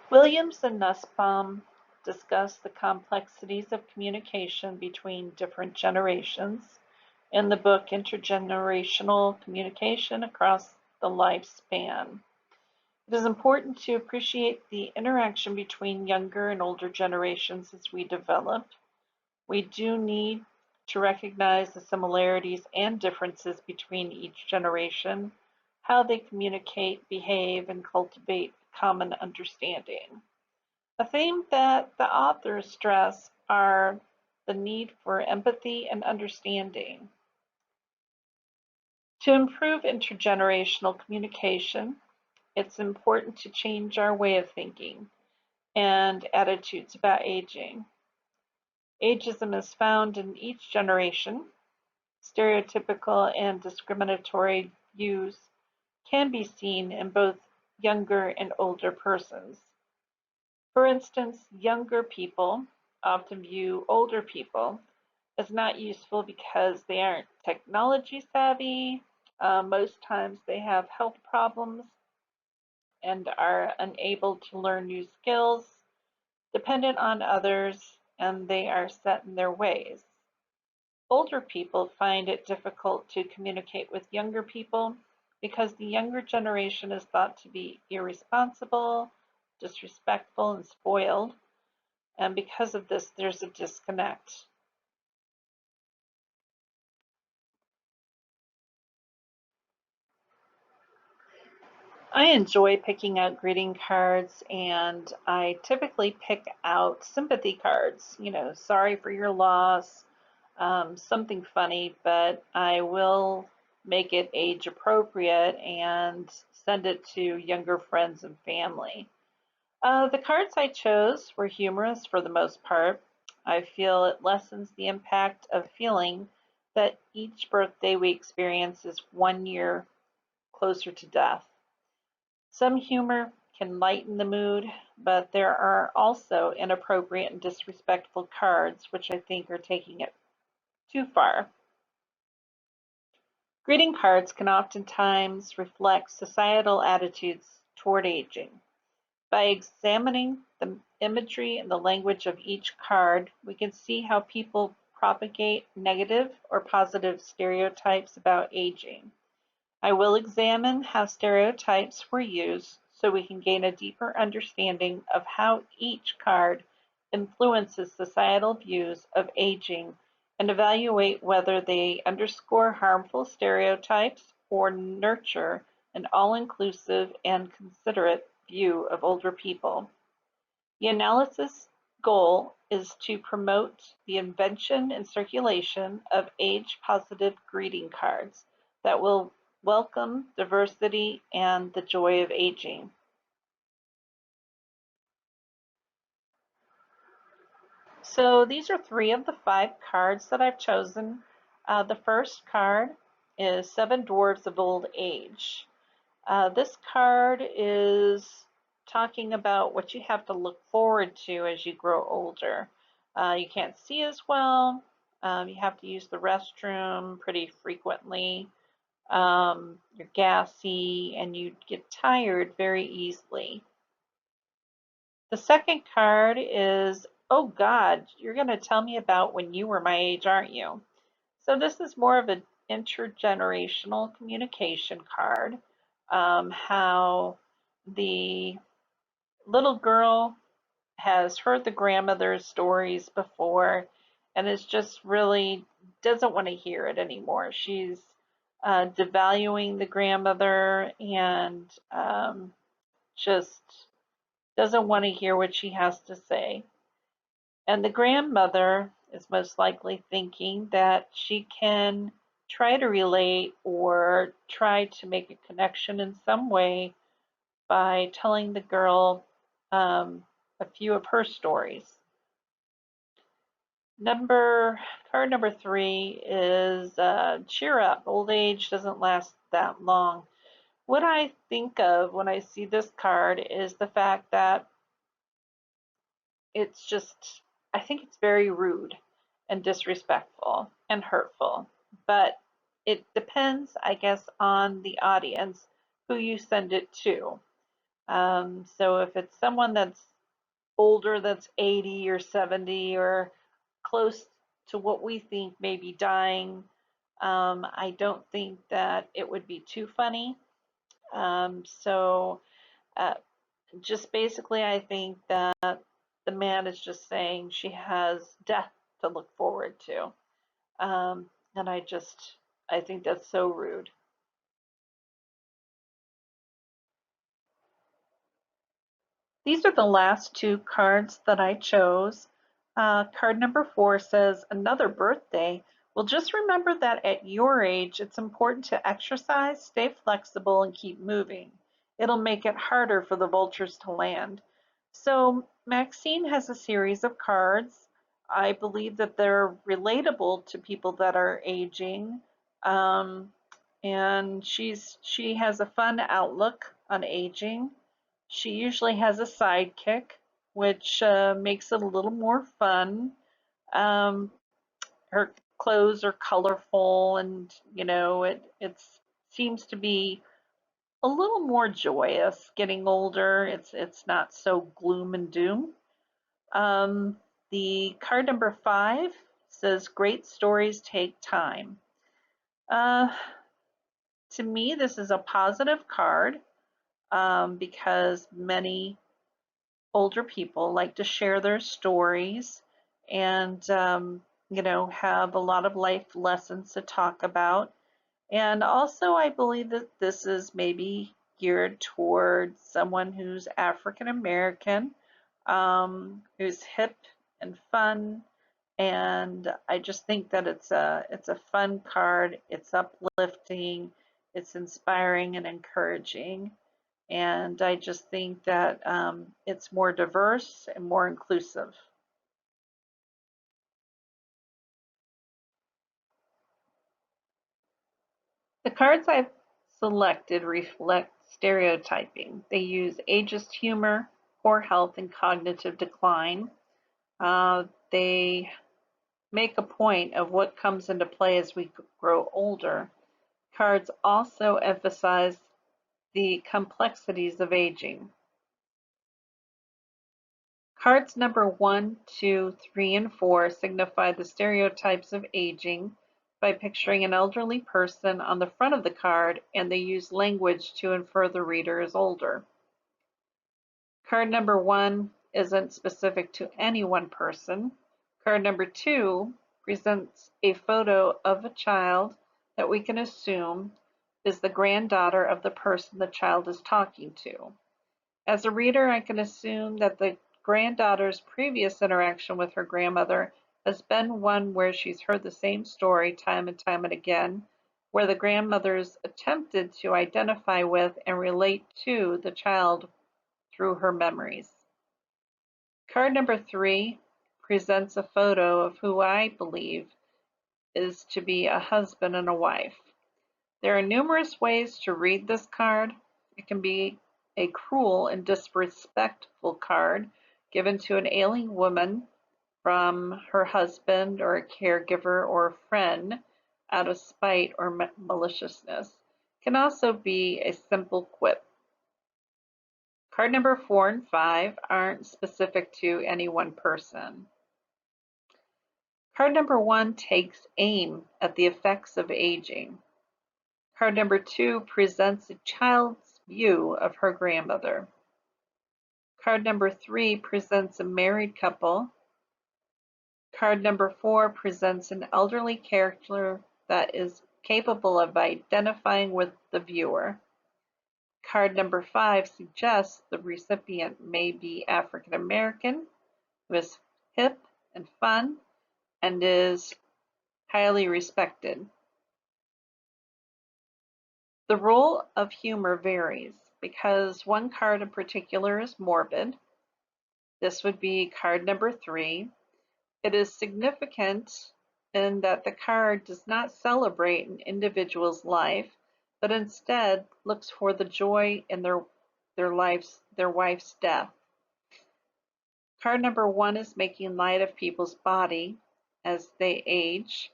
Williams and Nussbaum discuss the complexities of communication between different generations in the book Intergenerational Communication Across the Lifespan. It is important to appreciate the interaction between younger and older generations as we develop. We do need to recognize the similarities and differences between each generation, how they communicate, behave, and cultivate common understanding. A theme that the authors stress are the need for empathy and understanding. To improve intergenerational communication, it's important to change our way of thinking and attitudes about aging. Ageism is found in each generation. Stereotypical and discriminatory views can be seen in both younger and older persons. For instance, younger people often view older people as not useful because they aren't technology savvy. Most times they have health problems and are unable to learn new skills, dependent on others, and they are set in their ways. Older people find it difficult to communicate with younger people because the younger generation is thought to be irresponsible, disrespectful, and spoiled, and because of this, there's a disconnect. I enjoy picking out greeting cards, and I typically pick out sympathy cards, sorry for your loss, something funny, but I will make it age appropriate and send it to younger friends and family. The cards I chose were humorous for the most part. I feel it lessens the impact of feeling that each birthday we experience is 1 year closer to death. Some humor can lighten the mood, but there are also inappropriate and disrespectful cards, which I think are taking it too far. Greeting cards can oftentimes reflect societal attitudes toward aging. By examining the imagery and the language of each card, we can see how people propagate negative or positive stereotypes about aging. I will examine how stereotypes were used so we can gain a deeper understanding of how each card influences societal views of aging and evaluate whether they underscore harmful stereotypes or nurture an all-inclusive and considerate view of older people. The analysis goal is to promote the invention and circulation of age-positive greeting cards that will welcome diversity and the joy of aging. So these are three of the five cards that I've chosen. The first card is Seven Dwarfs of Old Age. This card is talking about what you have to look forward to as you grow older. You can't see as well. You have to use the restroom pretty frequently. You're gassy and you get tired very easily. The second card is, oh God, you're going to tell me about when you were my age, aren't you? So this is more of an intergenerational communication card. How the little girl has heard the grandmother's stories before and is just really doesn't want to hear it anymore. She's devaluing the grandmother and just doesn't want to hear what she has to say. And the grandmother is most likely thinking that she can try to relate or try to make a connection in some way by telling the girl a few of her stories. Card number 3 is cheer up. Old age doesn't last that long. What I think of when I see this card is the fact that it's just, I think it's very rude and disrespectful and hurtful. But it depends, I guess, on the audience who you send it to. So if it's someone that's older, that's 80 or 70 or close to what we think may be dying, I don't think that it would be too funny. So uh, just basically, I think that the man is just saying she has death to look forward to. And I think that's so rude. These are the last two cards that I chose. Card number 4 says, another birthday. Well, just remember that at your age, it's important to exercise, stay flexible, and keep moving. It'll make it harder for the vultures to land. So Maxine has a series of cards. I believe that they're relatable to people that are aging. Um, and she has a fun outlook on aging. She usually has a sidekick, which makes it a little more fun. Um, her clothes are colorful, and it seems to be a little more joyous. Getting older, it's not so gloom and doom. The card number 5 says, "Great stories take time." Uh, to me, this is a positive card because many older people like to share their stories and have a lot of life lessons to talk about. And also, I believe that this is maybe geared toward someone who's African American, who's hip and fun. And I just think that it's a fun card. It's uplifting, it's inspiring and encouraging. And I just think that it's more diverse and more inclusive. The cards I've selected reflect stereotyping. They use ageist humor, poor health, and cognitive decline. They make a point of what comes into play as we grow older. Cards also emphasize the complexities of aging. Cards number 1, 2, 3, and 4 signify the stereotypes of aging by picturing an elderly person on the front of the card, and they use language to infer the reader is older. Card number 1 isn't specific to any one person. Card number 2 presents a photo of a child that we can assume is the granddaughter of the person the child is talking to. As a reader, I can assume that the granddaughter's previous interaction with her grandmother has been one where she's heard the same story time and time and again, where the grandmother's attempted to identify with and relate to the child through her memories. Card number 3 presents a photo of who I believe is to be a husband and a wife. There are numerous ways to read this card. It can be a cruel and disrespectful card given to an ailing woman from her husband or a caregiver or a friend out of spite or maliciousness. It can also be a simple quip. Card number 4 and 5 aren't specific to any one person. Card number 1 takes aim at the effects of aging. Card number 2 presents a child's view of her grandmother. Card number 3 presents a married couple. Card number 4 presents an elderly character that is capable of identifying with the viewer. Card number 5 suggests the recipient may be African American, who is hip and fun, and is highly respected. The role of humor varies because one card in particular is morbid. This would be card number 3. It is significant in that the card does not celebrate an individual's life, but instead looks for the joy in their wife's death. Card number 1 is making light of people's body as they age.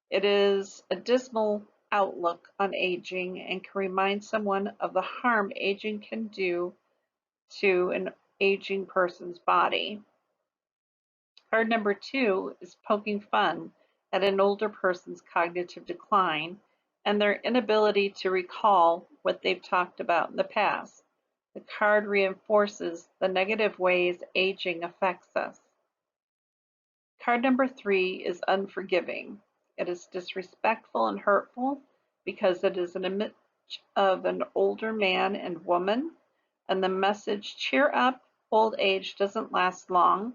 It is a dismal outlook on aging and can remind someone of the harm aging can do to an aging person's body. Card number 2 is poking fun at an older person's cognitive decline and their inability to recall what they've talked about in the past. The card reinforces the negative ways aging affects us. Card number 3 is unforgiving. It is disrespectful and hurtful because it is an image of an older man and woman, and the message, cheer up, old age doesn't last long,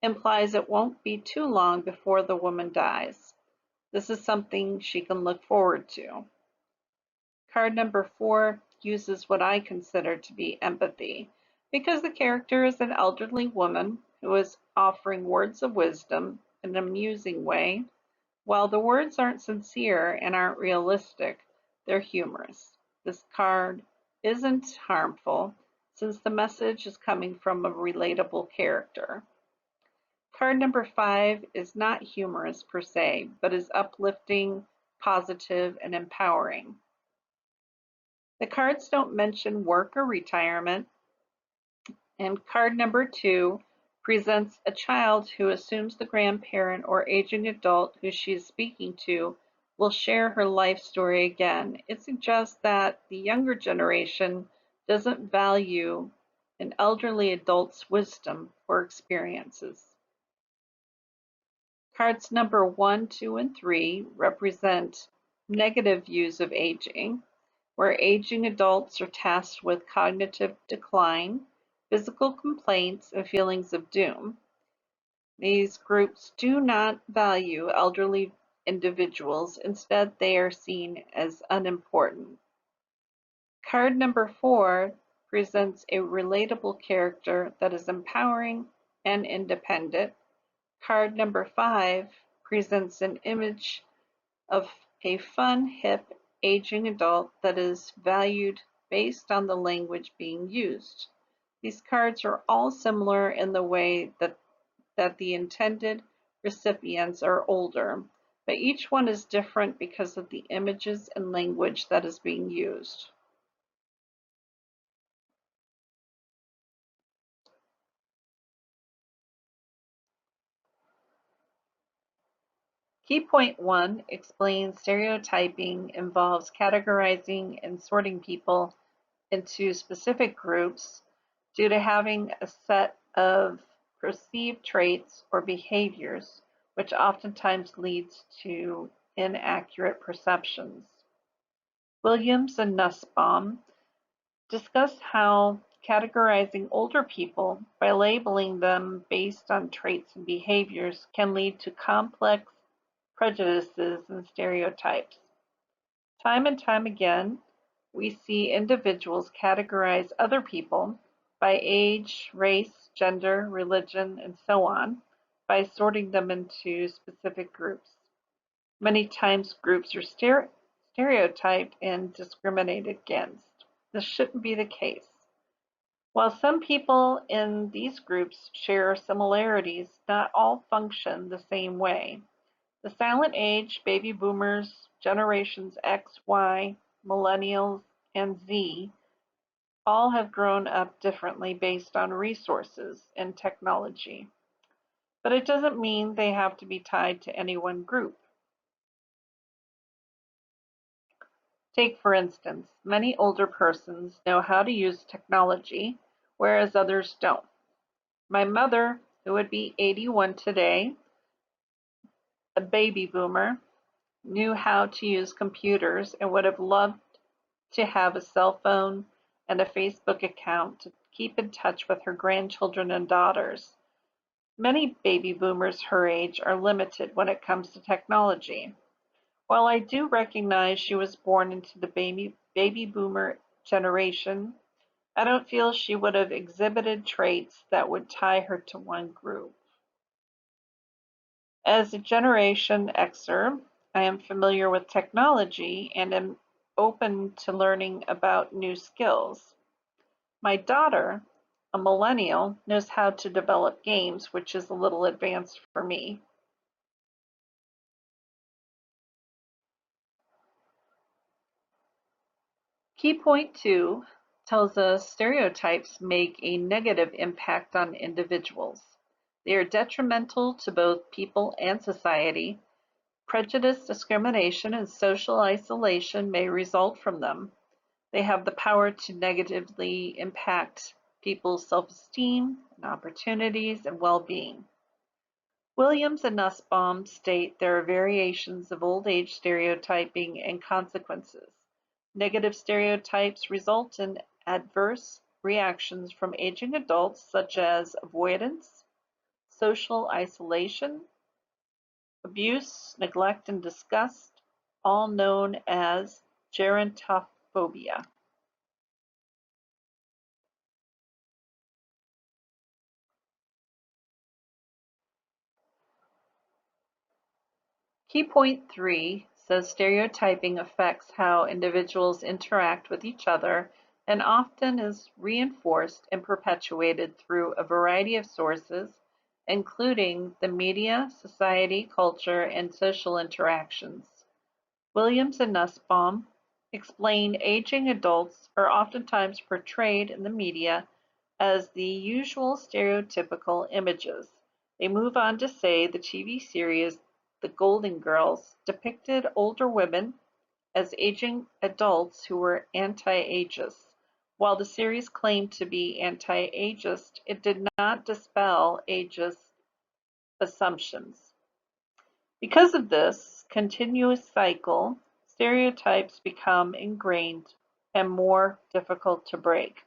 implies it won't be too long before the woman dies. This is something she can look forward to. Card number 4 uses what I consider to be empathy, because the character is an elderly woman who is offering words of wisdom in an amusing way. While the words aren't sincere and aren't realistic, they're humorous. This card isn't harmful since the message is coming from a relatable character. Card number 5 is not humorous per se, but is uplifting, positive, and empowering. The cards don't mention work or retirement, and card number 2 presents a child who assumes the grandparent or aging adult who she is speaking to will share her life story again. It suggests that the younger generation doesn't value an elderly adult's wisdom or experiences. Cards number 1, 2, and 3 represent negative views of aging, where aging adults are tasked with cognitive decline, physical complaints, and feelings of doom. These groups do not value elderly individuals. Instead, they are seen as unimportant. Card number 4 presents a relatable character that is empowering and independent. Card number 5 presents an image of a fun, hip, aging adult that is valued based on the language being used. These cards are all similar in the way that the intended recipients are older, but each one is different because of the images and language that is being used. Key point 1 explains stereotyping involves categorizing and sorting people into specific groups due to having a set of perceived traits or behaviors, which oftentimes leads to inaccurate perceptions. Williams and Nussbaum discuss how categorizing older people by labeling them based on traits and behaviors can lead to complex prejudices and stereotypes. Time and time again, we see individuals categorize other people by age, race, gender, religion, and so on by sorting them into specific groups. Many times groups are stereotyped and discriminated against. This shouldn't be the case. While some people in these groups share similarities, not all function the same way. The silent age, baby boomers, generations X, Y, millennials, and Z all have grown up differently based on resources and technology. But it doesn't mean they have to be tied to any one group. Take, for instance, many older persons know how to use technology, whereas others don't. My mother, who would be 81 today, a baby boomer, knew how to use computers and would have loved to have a cell phone and a Facebook account to keep in touch with her grandchildren and daughters. Many baby boomers her age are limited when it comes to technology. While I do recognize she was born into the baby boomer generation, I don't feel she would have exhibited traits that would tie her to one group. As a Generation Xer, I am familiar with technology and am open to learning about new skills. My daughter, a millennial, knows how to develop games, which is a little advanced for me. Key point 2 tells us stereotypes make a negative impact on individuals. They are detrimental to both people and society. Prejudice, discrimination, and social isolation may result from them. They have the power to negatively impact people's self-esteem and opportunities and well-being. Williams and Nussbaum state there are variations of old age stereotyping and consequences. Negative stereotypes result in adverse reactions from aging adults such as avoidance, social isolation, abuse, neglect, and disgust, all known as gerontophobia. Key point 3 says stereotyping affects how individuals interact with each other and often is reinforced and perpetuated through a variety of sources, including the media, society, culture, and social interactions. Williams and Nussbaum explain aging adults are oftentimes portrayed in the media as the usual stereotypical images. They move on to say the TV series The Golden Girls depicted older women as aging adults who were anti-ageist. While the series claimed to be anti-ageist, it did not dispel ageist assumptions. Because of this continuous cycle, stereotypes become ingrained and more difficult to break.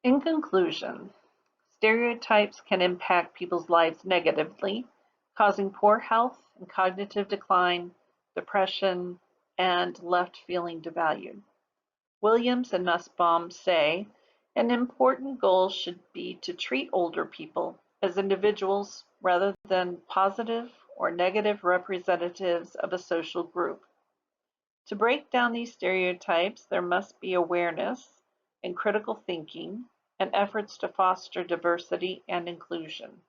In conclusion, stereotypes can impact people's lives negatively, causing poor health and cognitive decline, depression, and left feeling devalued. Williams and Nussbaum say an important goal should be to treat older people as individuals rather than positive or negative representatives of a social group. To break down these stereotypes, there must be awareness and critical thinking and efforts to foster diversity and inclusion.